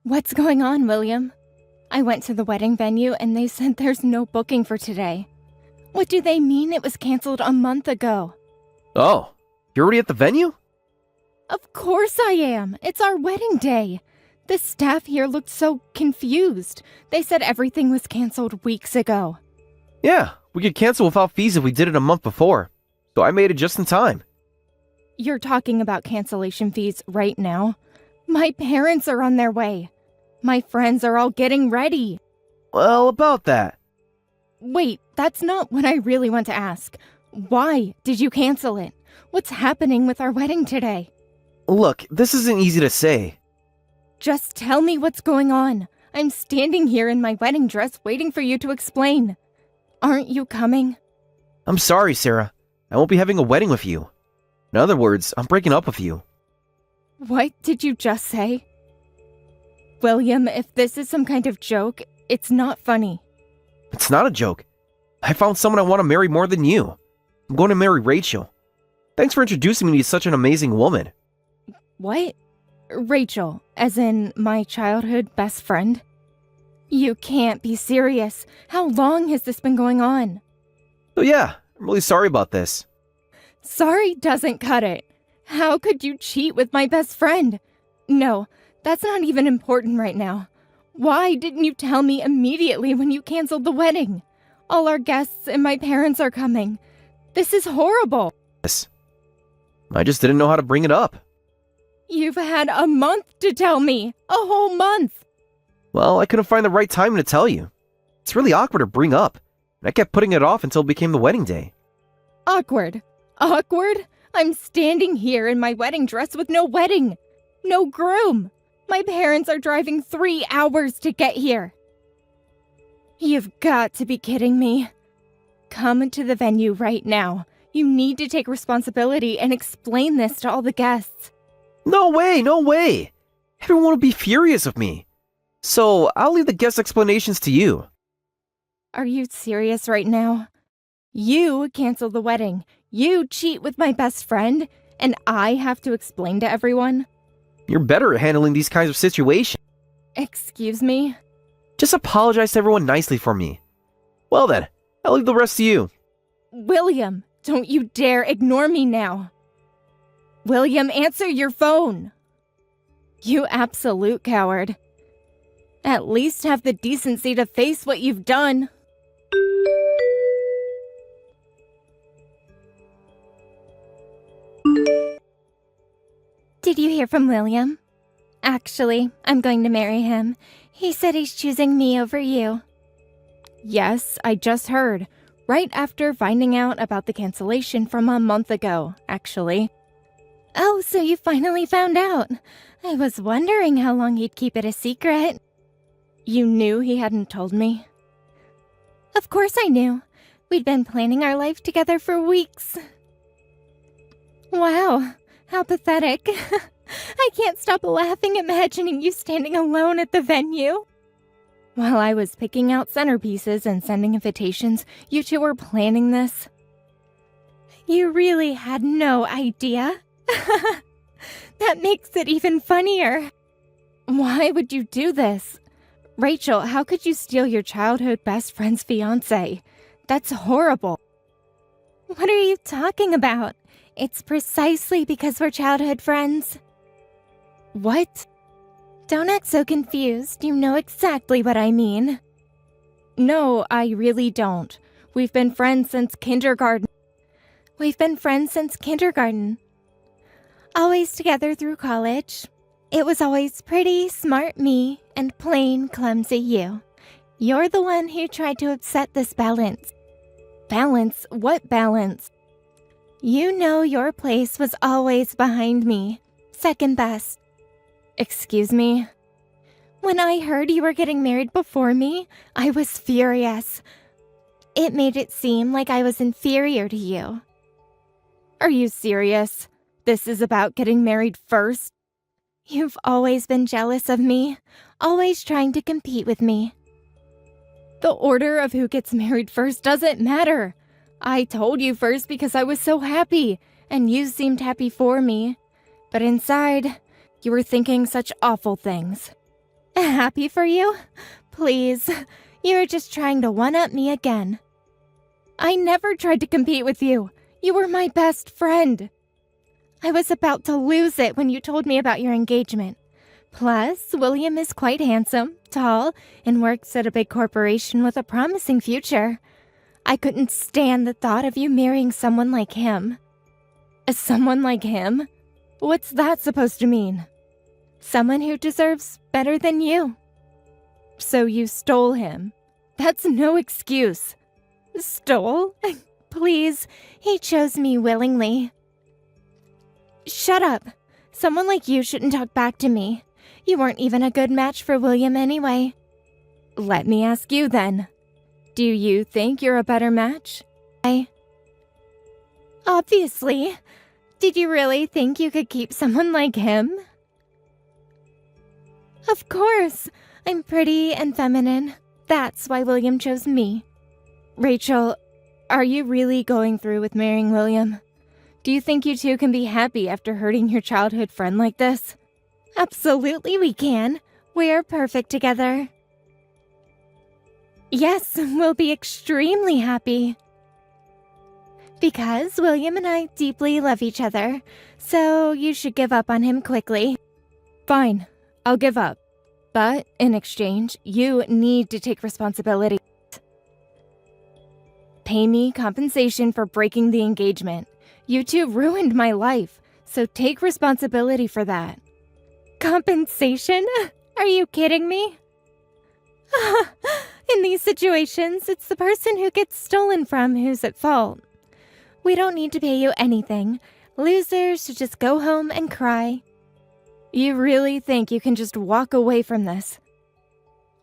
What's going on, William? I went to the wedding venue and they said there's no booking for today. What do they mean it was canceled a month ago? Oh, you're already at the venue? Of course I am. It's our wedding day. The staff here looked so confused. They said everything was canceled weeks ago. Yeah, we could cancel without fees if we did it a month before. So I made it just in time. You're talking about cancellation fees right now? My parents are on their way. My friends are all getting ready. Well, about that. Wait, that's not what I really want to ask. Why did you cancel it? What's happening with our wedding today? Look, this isn't easy to say. Just tell me what's going on. I'm standing here in my wedding dress waiting for you to explain. Aren't you coming? I'm sorry, Sarah. I won't be having a wedding with you. In other words, I'm breaking up with you. What did you just say? William, if this is some kind of joke, it's not funny. It's not a joke. I found someone I want to marry more than you. I'm going to marry Rachel. Thanks for introducing me to such an amazing woman. What? Rachel, as in my childhood best friend? You can't be serious. How long has this been going on? So yeah, I'm really sorry about this. Sorry doesn't cut it. How could you cheat with my best friend? No, that's not even important right now. Why didn't you tell me immediately when you canceled the wedding? All our guests and my parents are coming. This is horrible. Yes. I just didn't know how to bring it up. You've had a month to tell me. A whole month. Well, I couldn't find the right time to tell you. It's really awkward to bring up. And I kept putting it off until it became the wedding day. Awkward. Awkward? I'm standing here in my wedding dress with no wedding. No groom. My parents are driving 3 hours to get here. You've got to be kidding me. Come to the venue right now. You need to take responsibility and explain this to all the guests. No way, no way. Everyone will be furious with me. So I'll leave the guest explanations to you. Are you serious right now? You cancel the wedding. You cheat with my best friend, and I have to explain to everyone? You're better at handling these kinds of situations. Excuse me? Just apologize to everyone nicely for me. Well then, I'll leave the rest to you. William, don't you dare ignore me now. William, answer your phone. You absolute coward. At least have the decency to face what you've done. Did you hear from William? Actually, I'm going to marry him. He said he's choosing me over you. Yes, I just heard. Right after finding out about the cancellation from a month ago, actually. Oh, so you finally found out. I was wondering how long he'd keep it a secret. You knew he hadn't told me? Of course I knew. We'd been planning our life together for weeks. Wow, how pathetic. I can't stop laughing imagining you standing alone at the venue. While I was picking out centerpieces and sending invitations, you two were planning this. You really had no idea. That makes it even funnier. Why would you do this? Rachel, how could you steal your childhood best friend's fiancé? That's horrible. What are you talking about? It's precisely because we're childhood friends. What? Don't act so confused. You know exactly what I mean. No, I really don't. We've been friends since kindergarten. Always together through college. It was always pretty, smart me, and plain, clumsy you. You're the one who tried to upset this balance. Balance? What balance? You know your place was always behind me. Second best. Excuse me? When I heard you were getting married before me, I was furious. It made it seem like I was inferior to you. Are you serious? This is about getting married first? You've always been jealous of me, always trying to compete with me. The order of who gets married first doesn't matter. I told you first because I was so happy, and you seemed happy for me. But inside, you were thinking such awful things. Happy for you? Please, you're just trying to one-up me again. I never tried to compete with you. You were my best friend. I was about to lose it when you told me about your engagement. Plus, William is quite handsome, tall, and works at a big corporation with a promising future. I couldn't stand the thought of you marrying someone like him. Someone like him? What's that supposed to mean? Someone who deserves better than you. So you stole him. That's no excuse. Stole? Please, he chose me willingly. Shut up. Someone like you shouldn't talk back to me. You weren't even a good match for William anyway. Let me ask you then. Do you think you're a better match? Obviously. Did you really think you could keep someone like him? Of course. I'm pretty and feminine. That's why William chose me. Rachel, are you really going through with marrying William? Do you think you two can be happy after hurting your childhood friend like this? Absolutely we can. We're perfect together. Yes, we'll be extremely happy. Because William and I deeply love each other, so you should give up on him quickly. Fine, I'll give up. But in exchange, you need to take responsibility. Pay me compensation for breaking the engagement. You two ruined my life, so take responsibility for that. Compensation? Are you kidding me? In these situations, it's the person who gets stolen from who's at fault. We don't need to pay you anything. Losers should just go home and cry. You really think you can just walk away from this?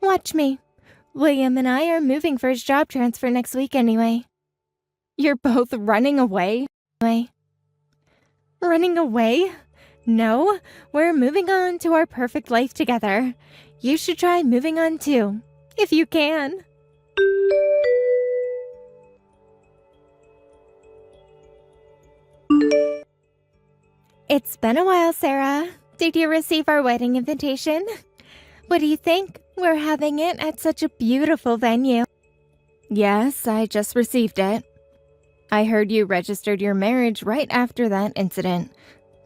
Watch me. William and I are moving for his job transfer next week anyway. You're both running away? Running away? No, we're moving on to our perfect life together. You should try moving on too, if you can. It's been a while, Sarah. Did you receive our wedding invitation? What do you think? We're having it at such a beautiful venue. Yes, I just received it. I heard you registered your marriage right after that incident,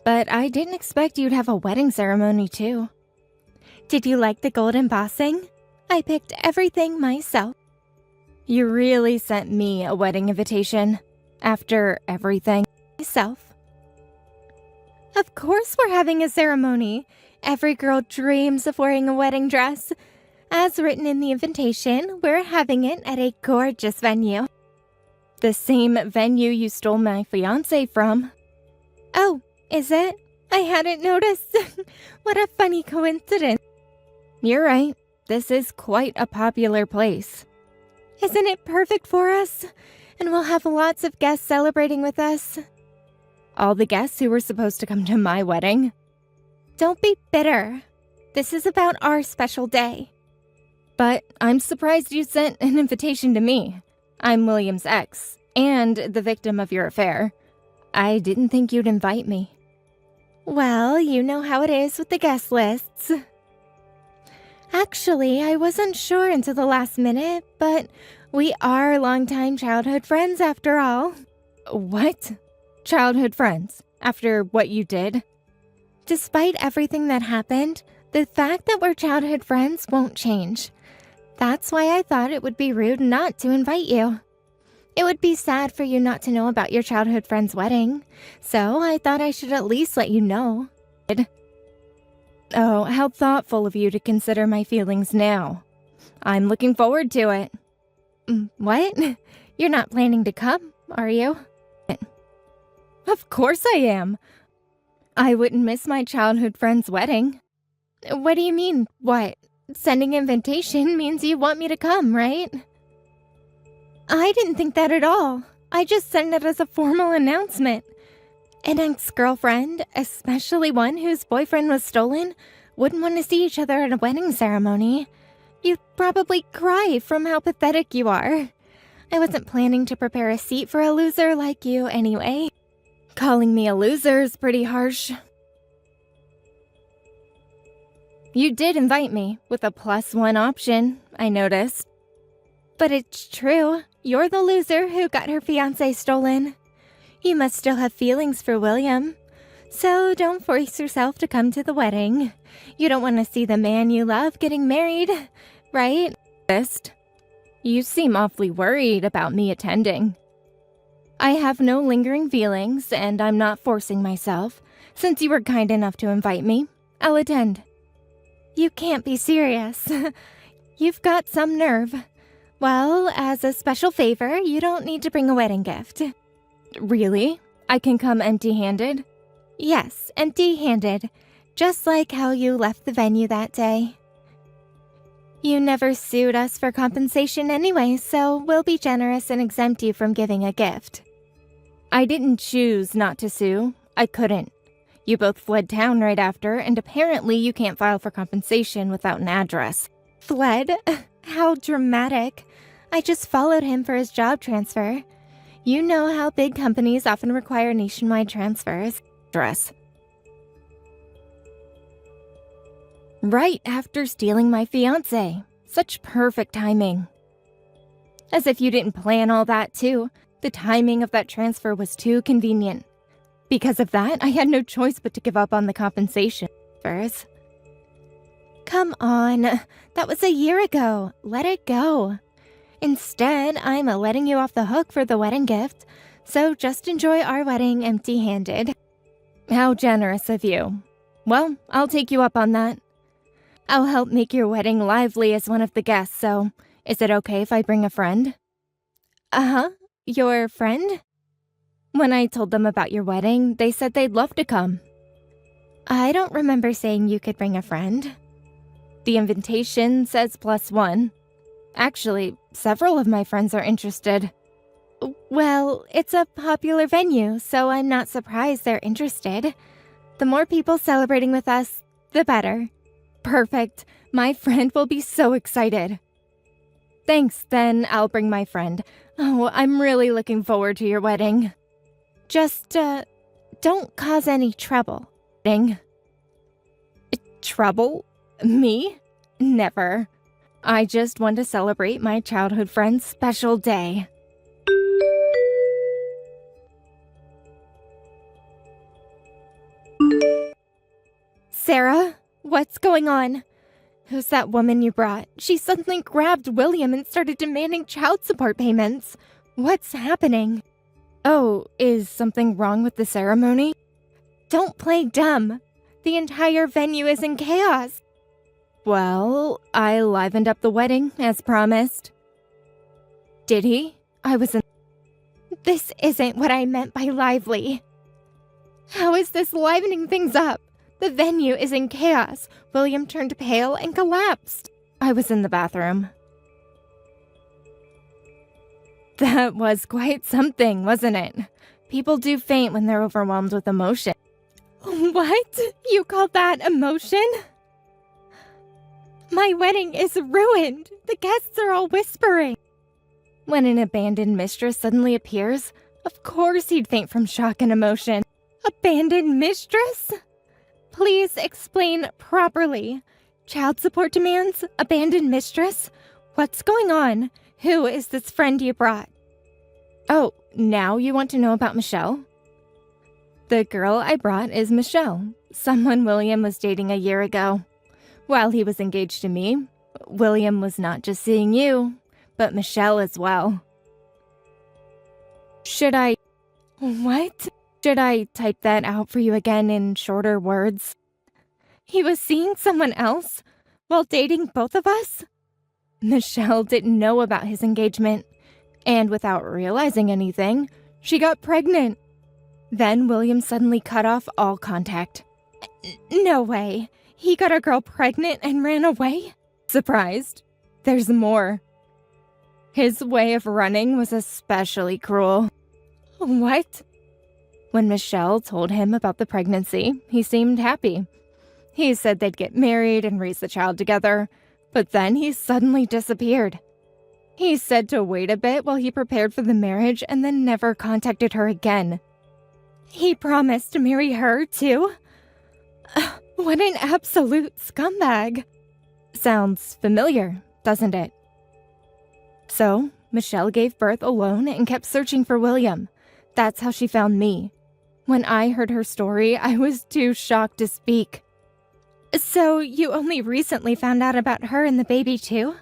but I didn't expect you'd have a wedding ceremony too. Did you like the gold embossing? I picked everything myself. You really sent me a wedding invitation after everything myself. Of course we're having a ceremony. Every girl dreams of wearing a wedding dress. As written in the invitation, we're having it at a gorgeous venue. The same venue you stole my fiancé from. Oh, is it? I hadn't noticed. What a funny coincidence. You're right. This is quite a popular place. Isn't it perfect for us? And we'll have lots of guests celebrating with us. All the guests who were supposed to come to my wedding. Don't be bitter. This is about our special day. But I'm surprised you sent an invitation to me. I'm William's ex, and the victim of your affair. I didn't think you'd invite me. Well, you know how it is with the guest lists. Actually, I wasn't sure until the last minute, but we are longtime childhood friends after all. What? Childhood friends? After what you did? Despite everything that happened, the fact that we're childhood friends won't change. That's why I thought it would be rude not to invite you. It would be sad for you not to know about your childhood friend's wedding, so I thought I should at least let you know. Oh, how thoughtful of you to consider my feelings now. I'm looking forward to it. What? You're not planning to come, are you? Of course I am. I wouldn't miss my childhood friend's wedding. What do you mean, what? Sending invitation means you want me to come, right? I didn't think that at all. I just sent it as a formal announcement. An ex-girlfriend, especially one whose boyfriend was stolen, wouldn't want to see each other at a wedding ceremony. You'd probably cry from how pathetic you are. I wasn't planning to prepare a seat for a loser like you anyway. Calling me a loser is pretty harsh. You did invite me, with a +1 option, I noticed. But it's true, you're the loser who got her fiancé stolen. You must still have feelings for William. So don't force yourself to come to the wedding. You don't want to see the man you love getting married, right? You seem awfully worried about me attending. I have no lingering feelings, and I'm not forcing myself. Since you were kind enough to invite me, I'll attend. You can't be serious. You've got some nerve. Well, as a special favor, you don't need to bring a wedding gift. Really? I can come empty-handed? Yes, empty-handed. Just like how you left the venue that day. You never sued us for compensation anyway, so we'll be generous and exempt you from giving a gift. I didn't choose not to sue. I couldn't. You both fled town right after, and apparently you can't file for compensation without an address. Fled? How dramatic. I just followed him for his job transfer. You know how big companies often require nationwide transfers. Right after stealing my fiancé. Such perfect timing. As if you didn't plan all that too. The timing of that transfer was too convenient. Because of that, I had no choice but to give up on the compensation. First. Come on, that was a year ago. Let it go. Instead, I'm letting you off the hook for the wedding gift, so just enjoy our wedding empty-handed. How generous of you. Well, I'll take you up on that. I'll help make your wedding lively as one of the guests, so is it okay if I bring a friend? Uh-huh. Your friend? When I told them about your wedding, they said they'd love to come. I don't remember saying you could bring a friend. The invitation says +1. Actually, several of my friends are interested. Well, it's a popular venue, so I'm not surprised they're interested. The more people celebrating with us, the better. Perfect. My friend will be so excited. Thanks, then I'll bring my friend. Oh, I'm really looking forward to your wedding. Just, don't cause any trouble. Trouble? Me? Never. I just want to celebrate my childhood friend's special day. Sarah, what's going on? Who's that woman you brought? She suddenly grabbed William and started demanding child support payments. What's happening? Oh, is something wrong with the ceremony? Don't play dumb. The entire venue is in chaos. Well, I livened up the wedding, as promised. Did he? This isn't what I meant by lively. How is this livening things up? The venue is in chaos. William turned pale and collapsed. I was in the bathroom. That was quite something, wasn't it? People do faint when they're overwhelmed with emotion. What? You call that emotion? My wedding is ruined. The guests are all whispering. When an abandoned mistress suddenly appears, of course he'd faint from shock and emotion. Abandoned mistress? Please explain properly. Child support demands? Abandoned mistress? What's going on? Who is this friend you brought? Oh, now you want to know about Michelle? The girl I brought is Michelle, someone William was dating a year ago. While he was engaged to me, William was not just seeing you, but Michelle as well. What? Should I type that out for you again in shorter words? He was seeing someone else while dating both of us? Michelle didn't know about his engagement, and without realizing anything, she got pregnant. Then William suddenly cut off all contact. No way. He got a girl pregnant and ran away? Surprised? There's more. His way of running was especially cruel. What? When Michelle told him about the pregnancy, he seemed happy. He said they'd get married and raise the child together, but then he suddenly disappeared. He said to wait a bit while he prepared for the marriage and then never contacted her again. He promised to marry her, too? What an absolute scumbag. Sounds familiar, doesn't it? So, Michelle gave birth alone and kept searching for William. That's how she found me. When I heard her story, I was too shocked to speak. So, you only recently found out about her and the baby too?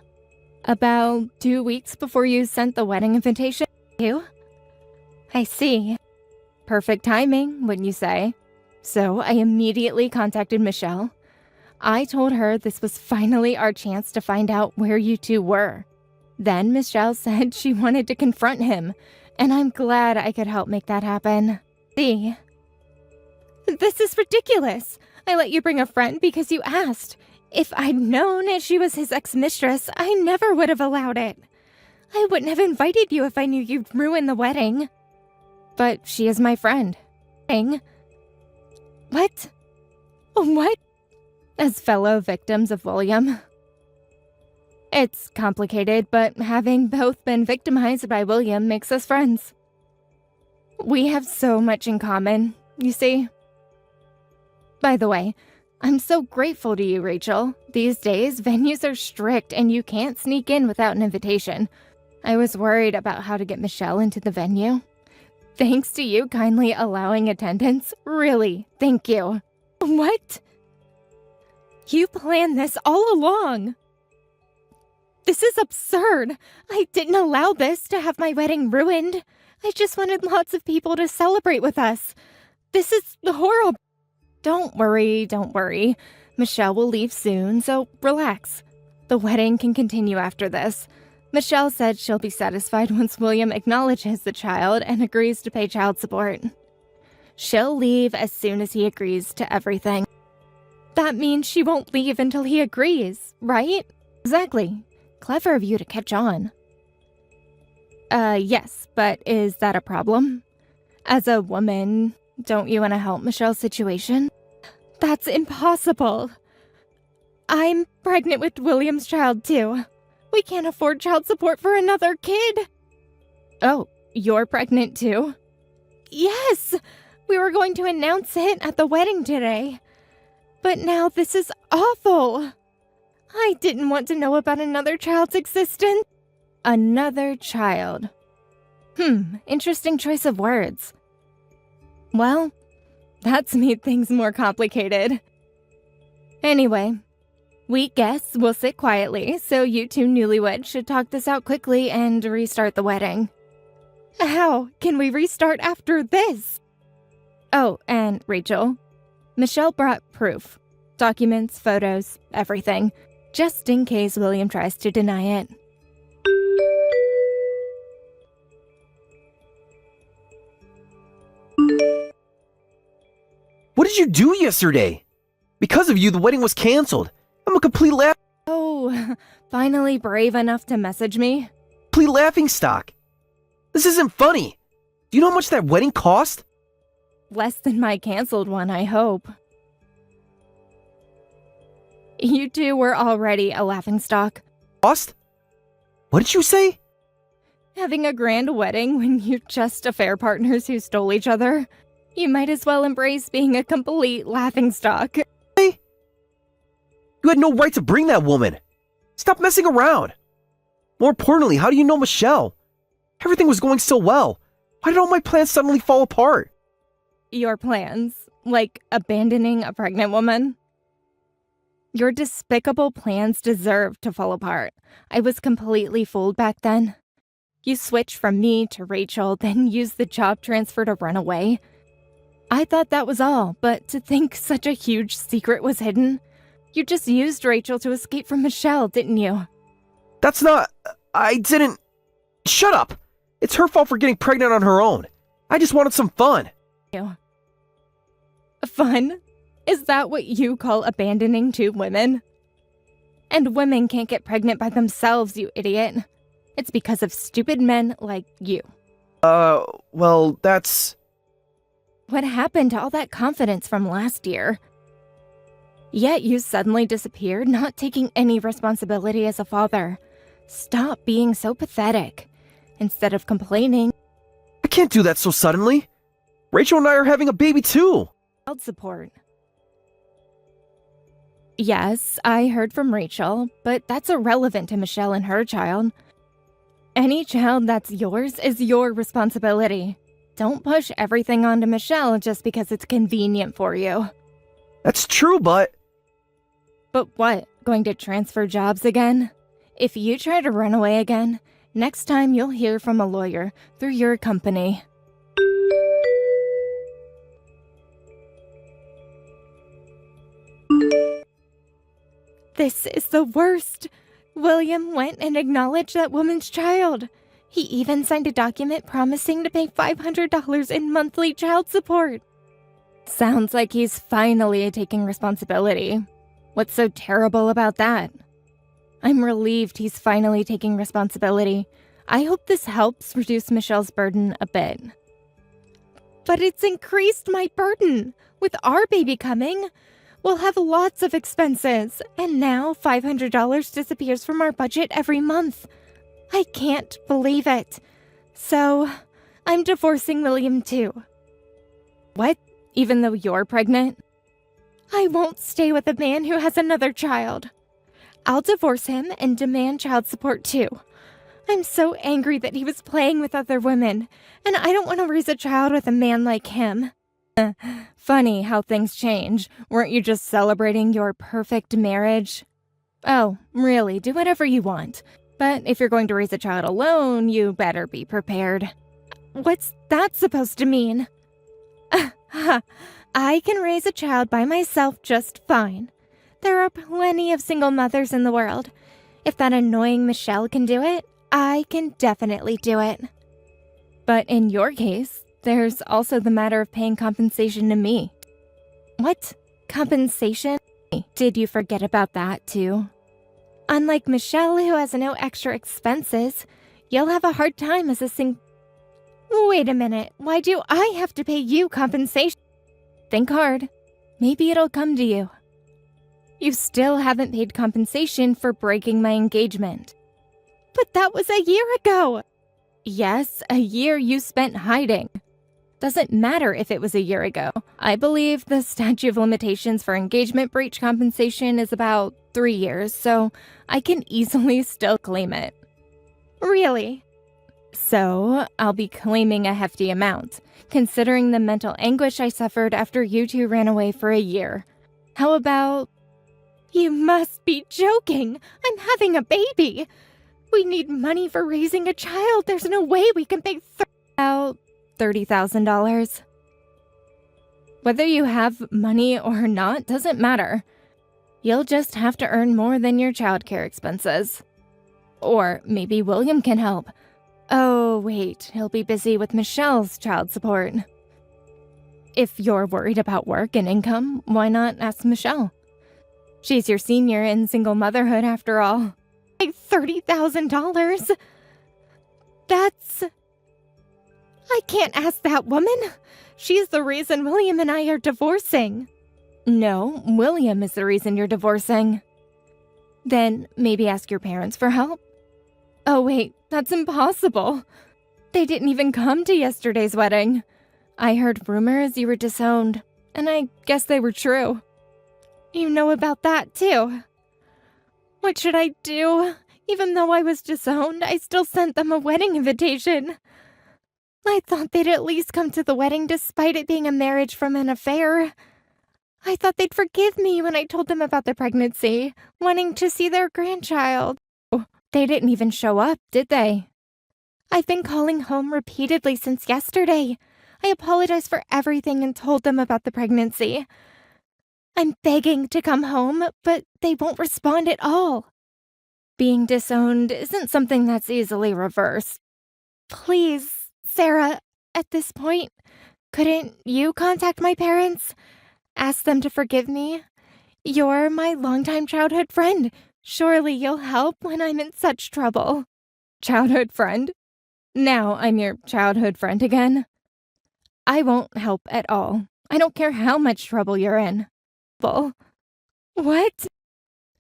About 2 weeks before you sent the wedding invitation too? I see. Perfect timing, wouldn't you say? So, I immediately contacted Michelle. I told her this was finally our chance to find out where you two were. Then Michelle said she wanted to confront him, and I'm glad I could help make that happen. See? This is ridiculous. I let you bring a friend because you asked. If I'd known she was his ex-mistress, I never would have allowed it. I wouldn't have invited you if I knew you'd ruin the wedding. But she is my friend. What? What? As fellow victims of William. It's complicated, but having both been victimized by William makes us friends. We have so much in common, you see. By the way, I'm so grateful to you, Rachel. These days, venues are strict and you can't sneak in without an invitation. I was worried about how to get Michelle into the venue. Thanks to you kindly allowing attendance. Really, thank you. What? You planned this all along. This is absurd. I didn't allow this to have my wedding ruined. I just wanted lots of people to celebrate with us. This is horrible. Don't worry. Michelle will leave soon, so relax. The wedding can continue after this. Michelle said she'll be satisfied once William acknowledges the child and agrees to pay child support. She'll leave as soon as he agrees to everything. That means she won't leave until he agrees, right? Exactly. Clever of you to catch on. Yes, but is that a problem? As a woman, don't you want to help Michelle's situation? That's impossible. I'm pregnant with William's child, too. We can't afford child support for another kid. Oh, you're pregnant, too? Yes! We were going to announce it at the wedding today. But now this is awful. I didn't want to know about another child's existence. Another child. Interesting choice of words. Well, that's made things more complicated. Anyway, we guess we'll sit quietly, so you two newlyweds should talk this out quickly and restart the wedding. How can we restart after this? Oh, and Rachel, Michelle brought proof. Documents, photos, everything. Just in case William tries to deny it. What did you do yesterday? Because of you, the wedding was canceled. I'm a complete Oh, finally brave enough to message me? laughingstock. This isn't funny. Do you know how much that wedding cost? Less than my canceled one, I hope. You two were already a laughingstock. Cost? What did you say? Having a grand wedding when you're just affair partners who stole each other. You might as well embrace being a complete laughingstock. Hey, you had no right to bring that woman. Stop messing around. More importantly, how do you know Michelle? Everything was going so well. Why did all my plans suddenly fall apart? Your plans? Like abandoning a pregnant woman? Your despicable plans deserve to fall apart. I was completely fooled back then. You switched from me to Rachel, then used the job transfer to run away. I thought that was all, but to think such a huge secret was hidden. You just used Rachel to escape from Michelle, didn't you? That's not... I didn't... Shut up! It's her fault for getting pregnant on her own. I just wanted some fun. Fun? Is that what you call abandoning two women? And women can't get pregnant by themselves, you idiot. It's because of stupid men like you. Well, that's... What happened to all that confidence from last year? Yet you suddenly disappeared, not taking any responsibility as a father. Stop being so pathetic. Instead of complaining... I can't do that so suddenly. Rachel and I are having a baby too. Child support. Yes, I heard from Rachel, but that's irrelevant to Michelle and her child. Any child that's yours is your responsibility. Don't push everything onto Michelle just because it's convenient for you. That's true, but... But what, going to transfer jobs again? If you try to run away again, next time you'll hear from a lawyer through your company. This is the worst. William went and acknowledged that woman's child. He even signed a document promising to pay $500 in monthly child support. Sounds like he's finally taking responsibility. What's so terrible about that? I'm relieved he's finally taking responsibility. I hope this helps reduce Michelle's burden a bit. But it's increased my burden. With our baby coming, we'll have lots of expenses, and now $500 disappears from our budget every month. I can't believe it. So, I'm divorcing William too. What? Even though you're pregnant? I won't stay with a man who has another child. I'll divorce him and demand child support too. I'm so angry that he was playing with other women, and I don't want to raise a child with a man like him. Funny how things change. Weren't you just celebrating your perfect marriage? Oh, really, do whatever you want. But if you're going to raise a child alone, you better be prepared. What's that supposed to mean? I can raise a child by myself just fine. There are plenty of single mothers in the world. If that annoying Michelle can do it, I can definitely do it. But in your case, there's also the matter of paying compensation to me. What? Compensation? Did you forget about that too? Unlike Michelle, who has no extra expenses, you'll have a hard time as a Wait a minute, why do I have to pay you compensation? Think hard. Maybe it'll come to you. You still haven't paid compensation for breaking my engagement. But that was a year ago! Yes, a year you spent hiding. Doesn't matter if it was a year ago. I believe the statute of limitations for engagement breach compensation is about 3 years, so I can easily still claim it. Really? So, I'll be claiming a hefty amount, considering the mental anguish I suffered after you two ran away for a year. How about... You must be joking! I'm having a baby! We need money for raising a child. There's no way we can pay about $30,000. Whether you have money or not doesn't matter. You'll just have to earn more than your childcare expenses. Or maybe William can help. Oh, wait, he'll be busy with Michelle's child support. If you're worried about work and income, why not ask Michelle? She's your senior in single motherhood after all. $30,000? That's... I can't ask that woman. She's the reason William and I are divorcing. No, William is the reason you're divorcing. Then maybe ask your parents for help? Oh wait, that's impossible. They didn't even come to yesterday's wedding. I heard rumors you were disowned, and I guess they were true. You know about that too. What should I do? Even though I was disowned, I still sent them a wedding invitation. I thought they'd at least come to the wedding despite it being a marriage from an affair. I thought they'd forgive me when I told them about the pregnancy, wanting to see their grandchild. They didn't even show up, did they? I've been calling home repeatedly since yesterday. I apologized for everything and told them about the pregnancy. I'm begging to come home, but they won't respond at all. Being disowned isn't something that's easily reversed. Please, Sarah, at this point, couldn't you contact my parents? Ask them to forgive me? You're my longtime childhood friend. Surely you'll help when I'm in such trouble. Childhood friend? Now I'm your childhood friend again? I won't help at all. I don't care how much trouble you're in. What?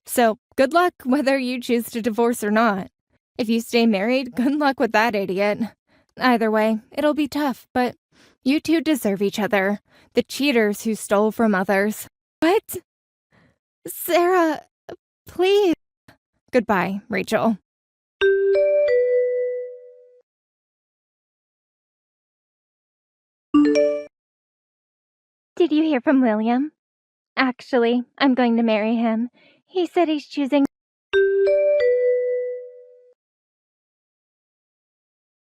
So, good luck whether you choose to divorce or not. If you stay married, good luck with that idiot. Either way, it'll be tough, but you two deserve each other. The cheaters who stole from others. What? Sarah, please. Goodbye, Rachel. Did you hear from William? Actually, I'm going to marry him. He said he's choosing